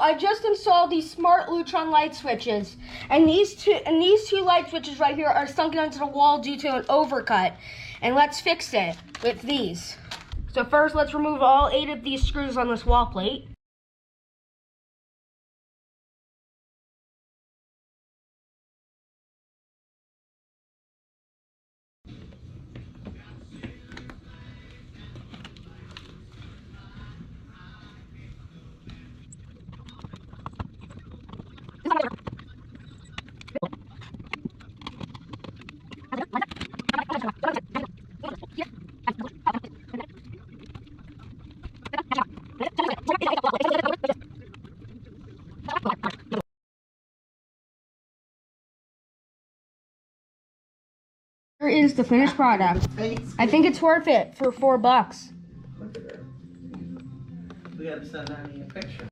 I just installed these smart Lutron light switches, and these two light switches right here are sunken into the wall due to an overcut. And let's fix it with these. So first, let's remove all 8 of these screws on this wall plate. Here is the finished product. I think it's worth it for $4. Look at her. We gotta send Annie a picture.